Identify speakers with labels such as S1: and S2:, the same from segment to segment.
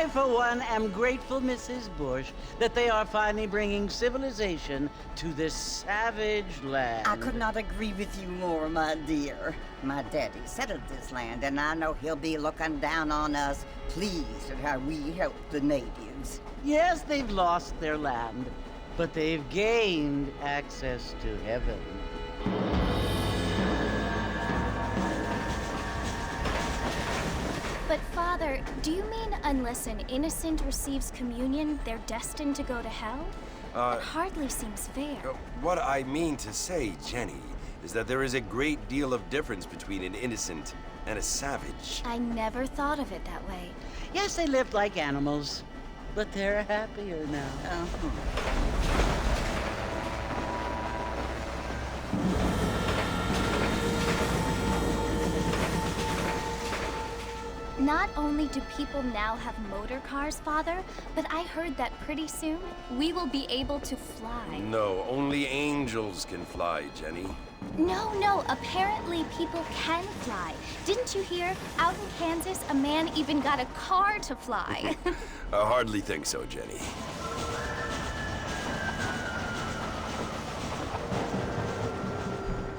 S1: I, for one, am grateful, Mrs. Bush, that they are finally bringing civilization to this savage land.
S2: I could not agree with you more, my dear. My daddy settled this land, and I know he'll be looking down on us, pleased at how we help the natives.
S1: Yes, they've lost their land, but they've gained access to heaven.
S3: But Father, do you mean unless an innocent receives communion, they're destined to go to hell? That hardly seems fair.
S4: What I mean to say, Jenny, is that there is a great deal of difference between an innocent and a savage.
S3: I never thought of it that way.
S1: Yes, they lived like animals, but they're happier now.
S3: Not only do people now have motor cars, Father, but I heard that pretty soon we will be able to fly.
S4: No, only angels can fly, Jenny.
S3: No, apparently people can fly. Didn't you hear? Out in Kansas, a man even got a car to fly.
S4: I hardly think so, Jenny.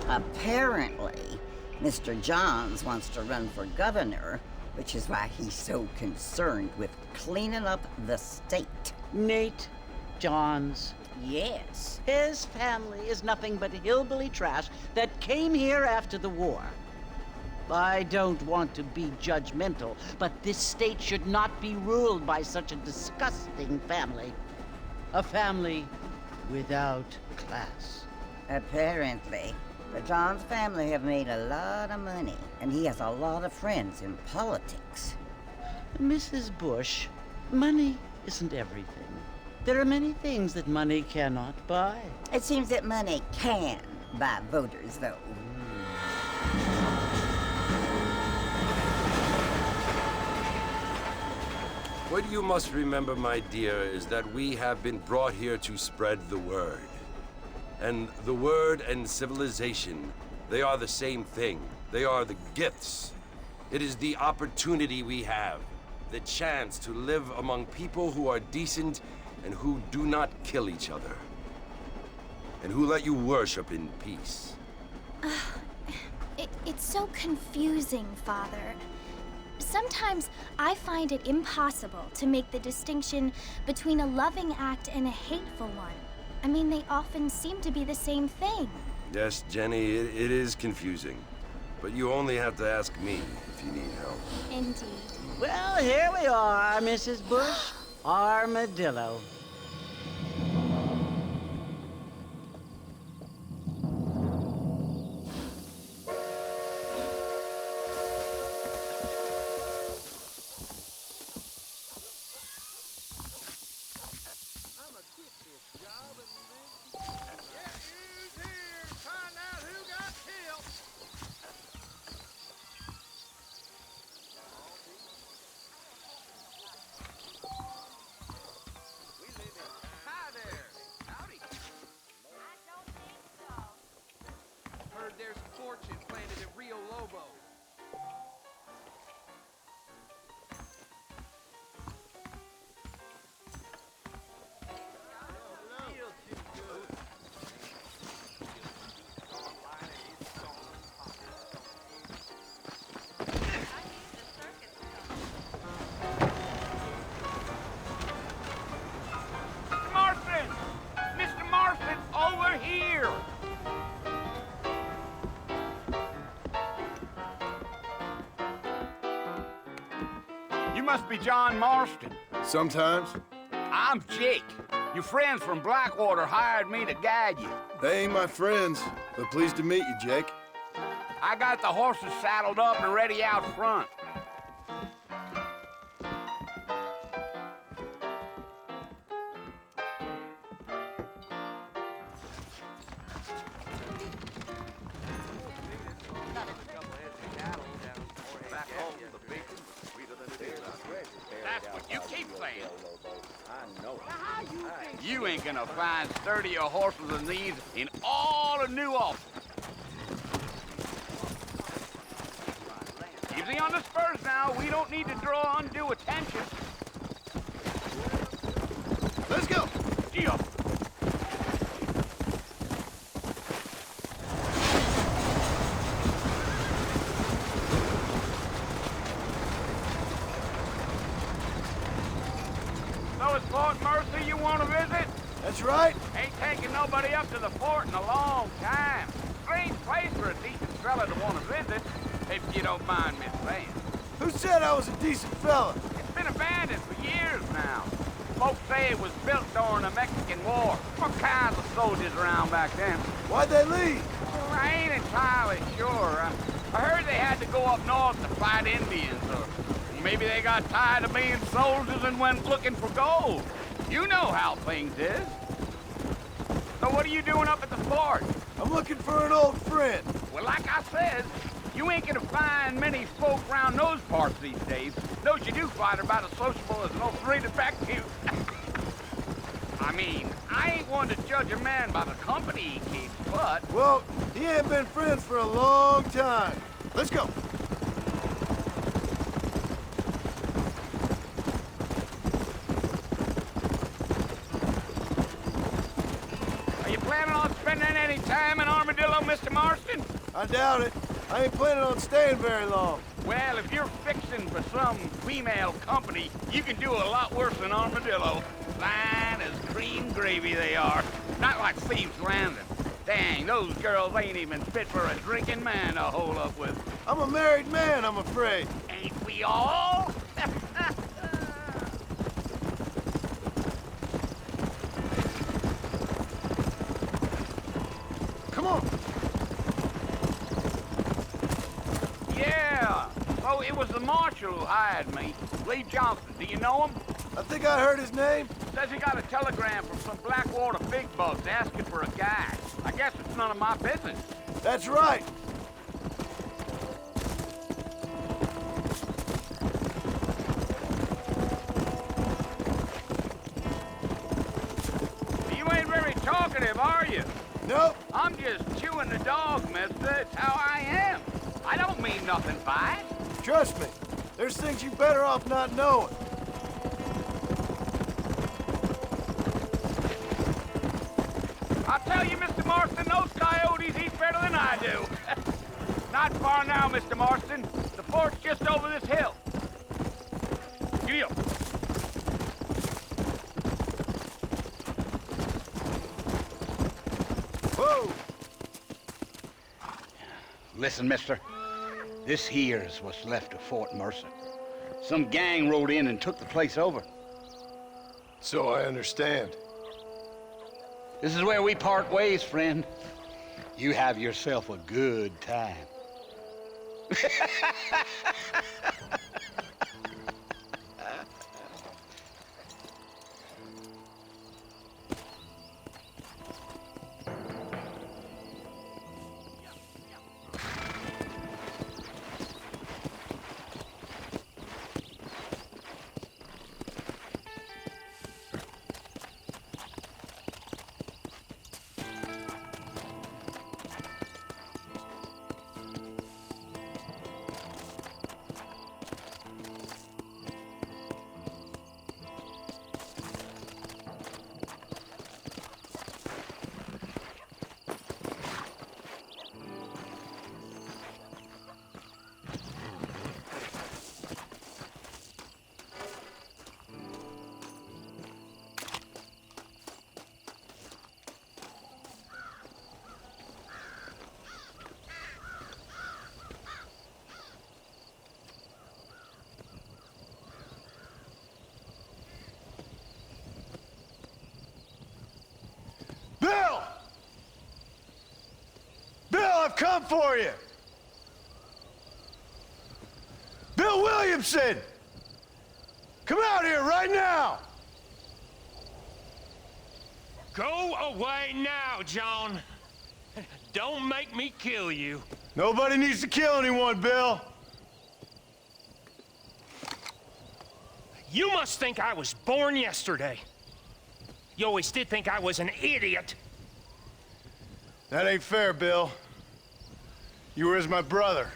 S2: Apparently, Mr. Johns wants to run for governor, which is why he's so concerned with cleaning up the state.
S1: Nate Johns.
S2: Yes.
S1: His family is nothing but hillbilly trash that came here after the war. I don't want to be judgmental, but this state should not be ruled by such a disgusting family. A family without class.
S2: Apparently. The Johns family have made a lot of money, and he has a lot of friends in politics.
S1: Mrs. Bush, money isn't everything. There are many things that money cannot buy.
S2: It seems that money can buy voters, though.
S4: What you must remember, my dear, is that we have been brought here to spread the word. And the word and civilization, they are the same thing. They are the gifts. It is the opportunity we have, the chance to live among people who are decent and who do not kill each other, and who let you worship in peace.
S3: It's so confusing, Father. Sometimes I find it impossible to make the distinction between a loving act and a hateful one. I mean, they often seem to be the same thing.
S4: Yes, Jenny, it is confusing. But you only have to ask me if you need help.
S3: Indeed.
S1: Well, here we are, Mrs. Bush. Armadillo.
S5: There's a fortune planted at Rio Lobo. Mr. Marston! Mr. Marston, over here! You must be John Marston.
S6: Sometimes.
S5: I'm Jake. Your friends from Blackwater hired me to guide you.
S6: They ain't my friends, but pleased to meet you, Jake.
S5: I got the horses saddled up and ready out front. That's what you keep saying. You ain't gonna find sturdier horses than these in all of New Ulster. Easy on the spurs now. We don't need to draw undue attention.
S6: Let's go!
S5: Deal. So it's Fort Mercy you want to visit?
S6: That's right.
S5: Ain't taking nobody up to the fort in a long time. Strange place for a decent fella to want to visit, if you don't mind me saying.
S6: Who said I was a decent fella?
S5: It's been abandoned for years now. Folks say it was built during the Mexican War. All kinds of soldiers around back then.
S6: Why'd they leave?
S5: Well, I ain't entirely sure. I heard they had to go up north to fight Indians, or maybe they got tired of being soldiers and went looking for gold. You know how things is. So what are you doing up at the fort?
S6: I'm looking for an old friend.
S5: Well, like I said, you ain't gonna find many folk around those parts these days. Those you do find are about as sociable as an old three-defective. I mean, I ain't one to judge a man by the company he keeps, but...
S6: Well, he ain't been friends for a long time. Let's go.
S5: Are you planning on spending any time in Armadillo, Mr. Marston?
S6: I doubt it. I ain't planning on staying very long.
S5: Well, if you're fixing for some female company, you can do a lot worse than Armadillo. Fine as cream gravy they are. Not like Thieves' Landing. Dang, those girls ain't even fit for a drinking man to hole up with.
S6: I'm a married man, I'm afraid.
S5: Ain't we all?
S6: Come on.
S5: Yeah. So it was the marshal who hired me. Lee Johnson. Do you know him?
S6: I think I heard his name.
S5: Says he got a telegram from some Blackwater big bugs asking for a guy. I guess it's none of my business.
S6: That's right.
S5: You ain't very talkative, are you?
S6: Nope.
S5: I'm just chewing the dog, mister. It's how I am. I don't mean nothing by it.
S6: Trust me. There's things you better off not knowing.
S5: I'll tell you, Mr. Marston, those coyotes eat better than I do. Not far now, Mr. Marston. The fort's just over this hill. Deal.
S6: Whoa!
S5: Listen, mister. This here's what's left of Fort Mercer. Some gang rode in and took the place over.
S6: So I understand.
S5: This is where we part ways, friend. You have yourself a good time.
S6: Bill! Bill, I've come for you! Bill Williamson! Come out here right now!
S7: Go away now, John. Don't make me kill you.
S6: Nobody needs to kill anyone, Bill.
S7: You must think I was born yesterday. You always did think I was an idiot.
S6: That ain't fair, Bill. You were as my brother.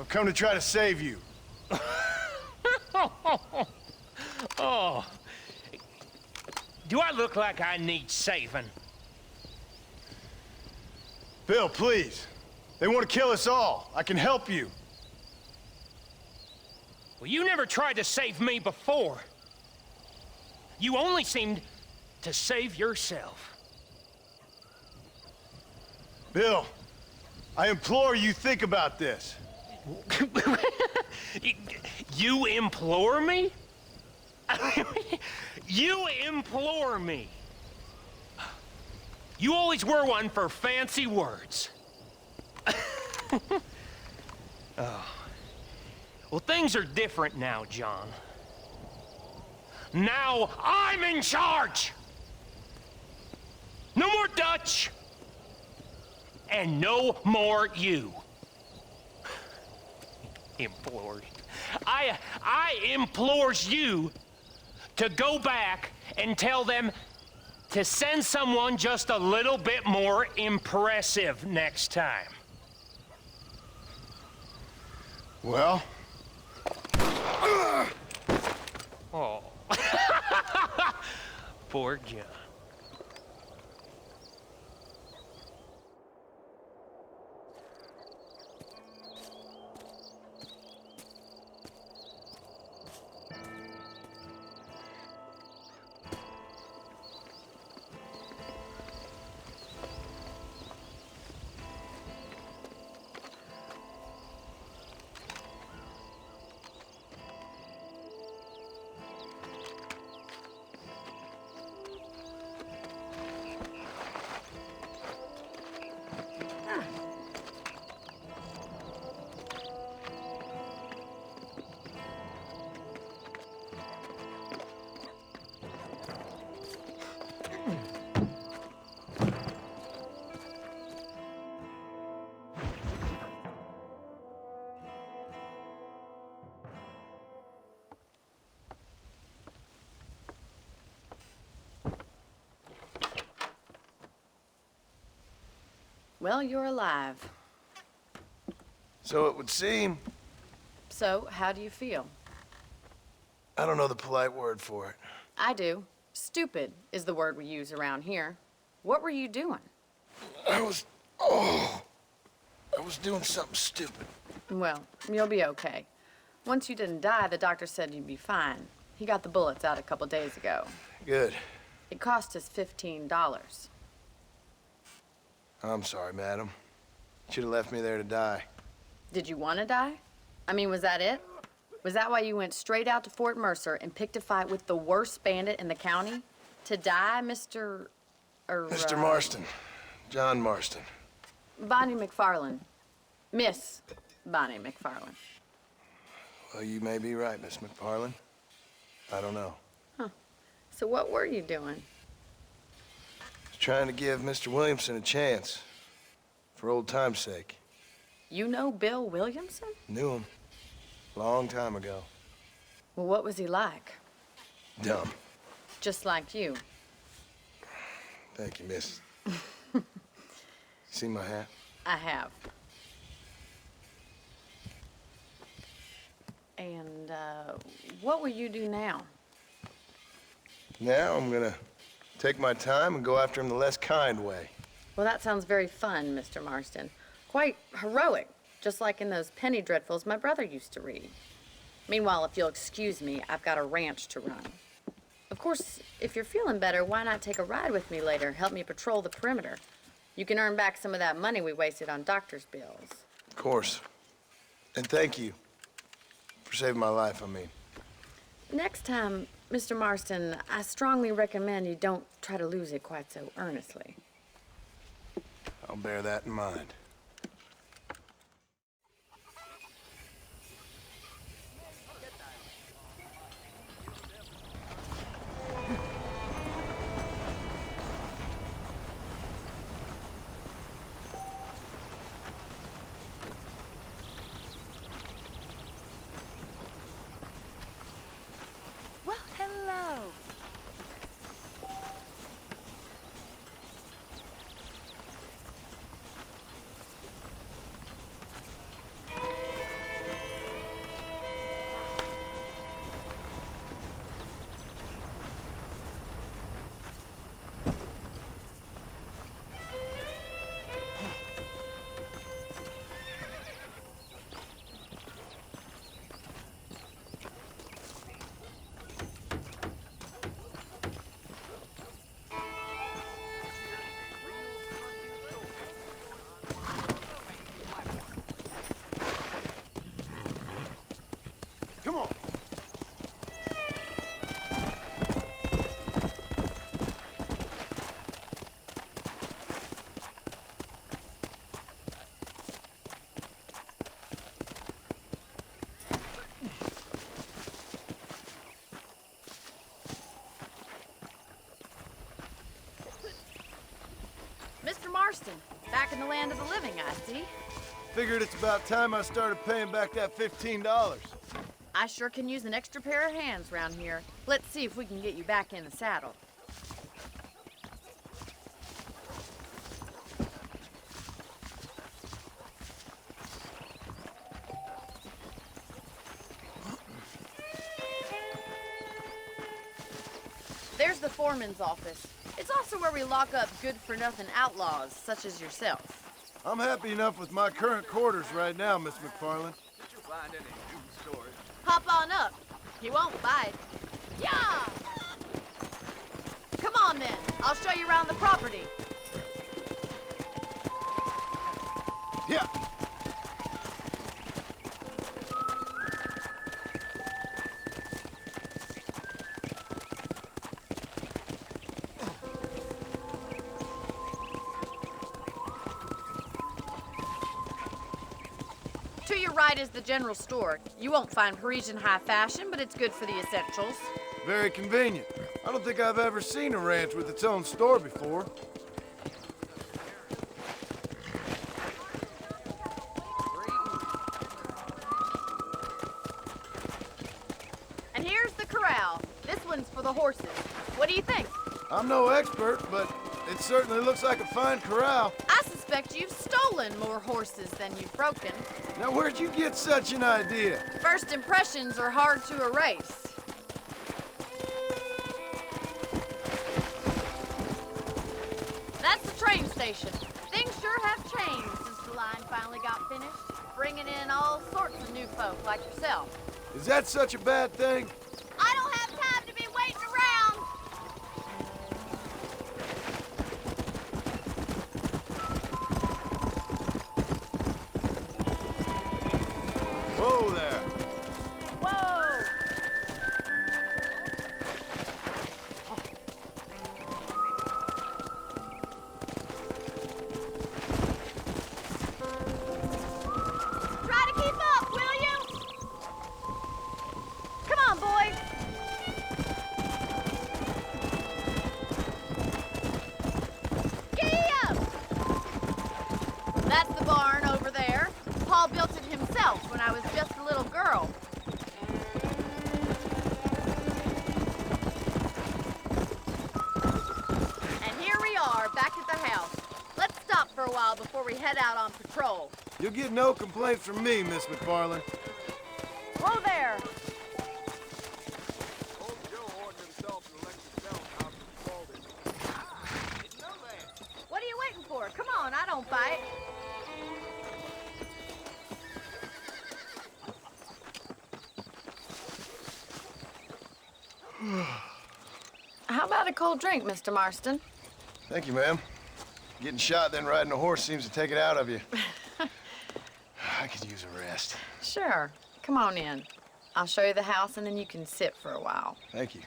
S6: I've come to try to save you.
S7: Oh. Do I look like I need saving?
S6: Bill, please. They want to kill us all. I can help you.
S7: Well, you never tried to save me before. You only seemed to save yourself.
S6: Bill, I implore you think about this.
S7: You implore me? You implore me. You always were one for fancy words. Oh. Well, things are different now, John. Now I'm in charge! No more Dutch! And no more you. Implored. I implores you to go back and tell them to send someone just a little bit more impressive next time.
S6: Well?
S7: Oh. Poor John.
S8: Well, you're alive.
S6: So it would seem.
S8: So, how do you feel?
S6: I don't know the polite word for it.
S8: I do. Stupid is the word we use around here. What were you doing?
S6: I was doing something stupid.
S8: Well, you'll be okay. Once you didn't die, the doctor said you'd be fine. He got the bullets out a couple days ago.
S6: Good.
S8: It cost us $15.
S6: I'm sorry, madam. Should have left me there to die.
S8: Did you want to die? I mean, was that it? Was that why you went straight out to Fort Mercer and picked a fight with the worst bandit in the county? To die, Mr.
S6: Mr. Marston. John Marston.
S8: Bonnie McFarland. Miss Bonnie McFarland.
S6: Well, you may be right, Miss McFarland. I don't know.
S8: So what were you doing?
S6: Just trying to give Mr. Williamson a chance. For old time's sake.
S8: You know Bill Williamson?
S6: Knew him. Long time ago.
S8: Well, what was he like?
S6: Dumb.
S8: Just like you.
S6: Thank you, miss. See my hat?
S8: I have. And, what will you do now?
S6: Now I'm gonna take my time and go after him the less kind way.
S8: Well, that sounds very fun, Mr. Marston. Quite heroic, just like in those penny dreadfuls my brother used to read. Meanwhile, if you'll excuse me, I've got a ranch to run. Of course, if you're feeling better, why not take a ride with me later? Help me patrol the perimeter. You can earn back some of that money we wasted on doctor's bills.
S6: Of course. And thank you for saving my life, I mean.
S8: Next time, Mr. Marston, I strongly recommend you don't try to lose it quite so earnestly.
S6: I'll bear that in mind.
S3: Well, hello.
S8: in the land of the living, I see.
S6: Figured it's about time I started paying back that $15.
S8: I sure can use an extra pair of hands around here. Let's see if we can get you back in the saddle. There's the foreman's office. It's also where we lock up good-for-nothing outlaws, such as yourself.
S6: I'm happy enough with my current quarters right now, Miss McFarland.
S5: Did you find any new stories?
S8: Hop on up. He won't bite. Yeah! Come on, then. I'll show you around the property.
S6: Yeah.
S8: To your right is the general store. You won't find Parisian high fashion, but it's good for the essentials.
S6: Very convenient. I don't think I've ever seen a ranch with its own store before.
S8: And here's the corral. This one's for the horses. What do you think?
S6: I'm no expert, but it certainly looks like a fine corral.
S8: I suspect you've stolen more horses than you've broken.
S6: Now, where'd you get such an idea?
S8: First impressions are hard to erase. That's the train station. Things sure have changed since the line finally got finished, bringing in all sorts of new folk like yourself.
S6: Is that such a bad thing?
S8: I don't have time to be waiting around.
S6: Whoa there.
S8: Whoa! Try to keep up, will you? Come on, boys. Giddy up! That's the barn over there. Paul built it himself when I was just a little girl. And here we are, back at the house. Let's stop for a while before we head out on patrol.
S6: You'll get no complaints from me, Miss McFarland.
S8: Whoa there!
S5: Old Joe ordered himself an electric bell out from Spalding. Didn't know that.
S8: What are you waiting for? Come on, I don't bite. How about a cold drink, Mr. Marston?
S6: Thank you, ma'am. Getting shot, then riding a horse seems to take it out of you. I could use a rest.
S8: Sure. Come on in. I'll show you the house, and then you can sit for a while.
S6: Thank you.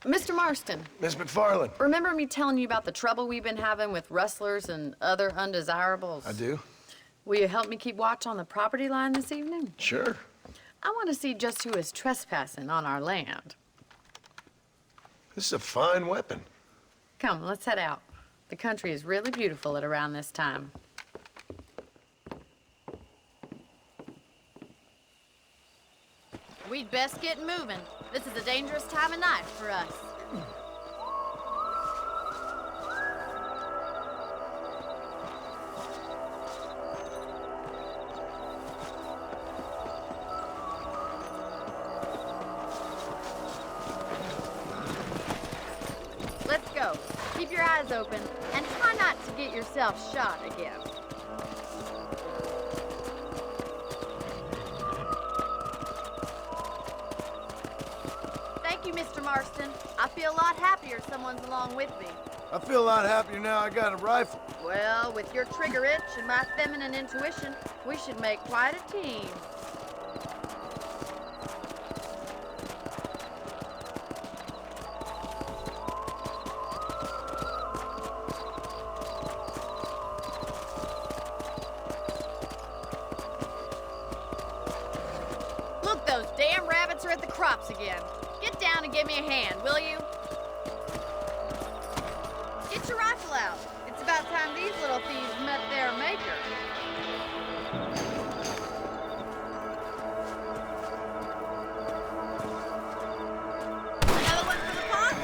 S8: Mr. Marston,
S6: Miss McFarland.
S8: remember me telling you about the trouble we've been having with rustlers and other undesirables?
S6: I do?
S8: Will you help me keep watch on the property line this evening?
S6: Sure.
S8: I want to see just who is trespassing on our land.
S6: This is a fine weapon.
S8: Come, let's head out. The country is really beautiful at around this time. We'd best get moving. This is a dangerous time of night for us. Let's go. Keep your eyes open and try not to get yourself shot again. Thank you, Mr. Marston. I feel a lot happier someone's along with me.
S6: I feel a lot happier now I got a rifle.
S8: Well, with your trigger itch and my feminine intuition, we should make quite a team. Look, those damn rabbits are at the crops again. again. Get down and give me a hand, will you? Get your rifle out. It's about time these little thieves met their maker. Another one for the pot?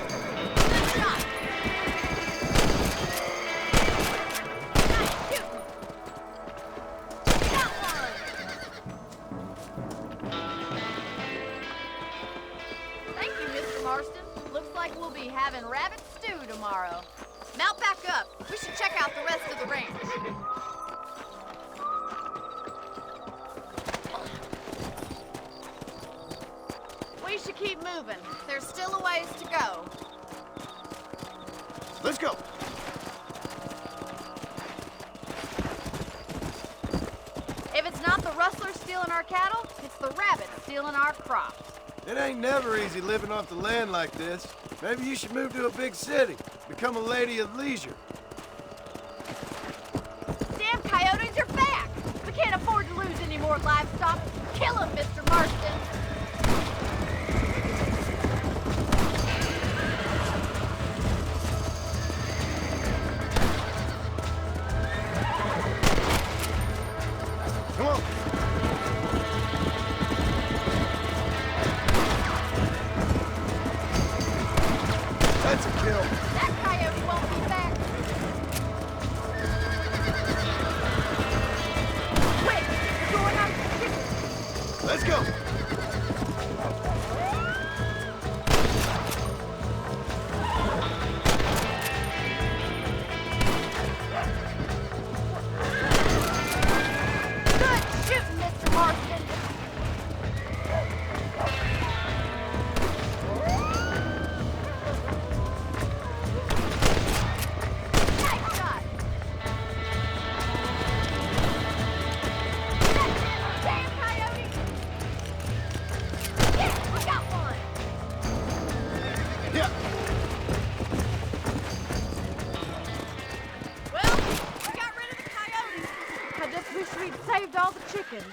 S8: Good shot. Nice shooting. Got one. Thank you, Mr. Marston. Looks like we'll be having rabbit stew tomorrow. Mount back up. We should check out the rest of the range. We should keep moving. There's still a ways to go.
S6: Let's go.
S8: If it's not the rustler stealing our cattle, it's the rabbit stealing our crops.
S6: It ain't never easy living off the land like this. Maybe you should move to a big city. Become a lady of leisure.
S8: Damn coyotes are back! We can't afford to lose any more livestock. Kill them, Mr. Marston!
S6: Come on. That's a kill.
S8: That coyote won't be back. Quick! We're going out of the chicken.
S6: Let's go.
S8: Good shooting, Mr. Marston. Nice shot. Damn coyote. Yeah, we got one.
S6: Yeah.
S8: Well, we got rid of the coyotes. I just wish we'd saved all the chickens.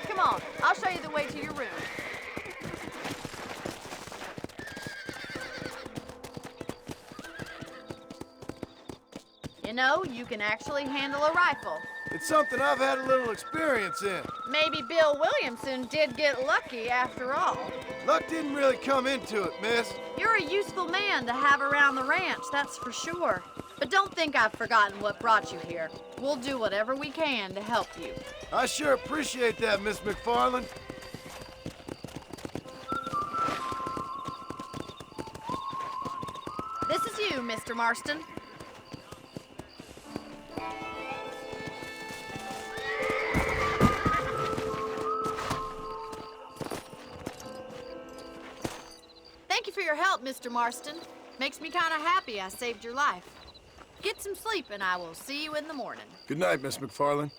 S8: Come on, I'll show you the way to your room. You know, you can actually handle a rifle.
S6: It's something I've had a little experience in.
S8: Maybe Bill Williamson did get lucky after all.
S6: Luck didn't really come into it, miss.
S8: You're a useful man to have around the ranch, that's for sure. But don't think I've forgotten what brought you here. We'll do whatever we can to help you.
S6: I sure appreciate that, Miss McFarland.
S8: This is you, Mr. Marston. Thank you for your help, Mr. Marston. Makes me kind of happy I saved your life. Get some sleep and I will see you in the morning.
S6: Good night, Miss McFarland.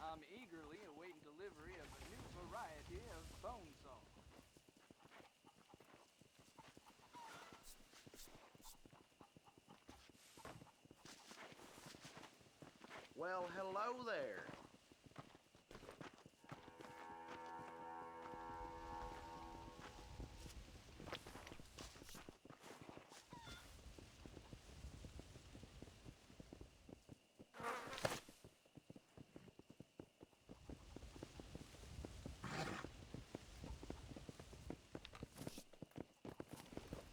S5: I'm eagerly awaiting delivery of a new variety of bone saw.
S9: Well, hello there.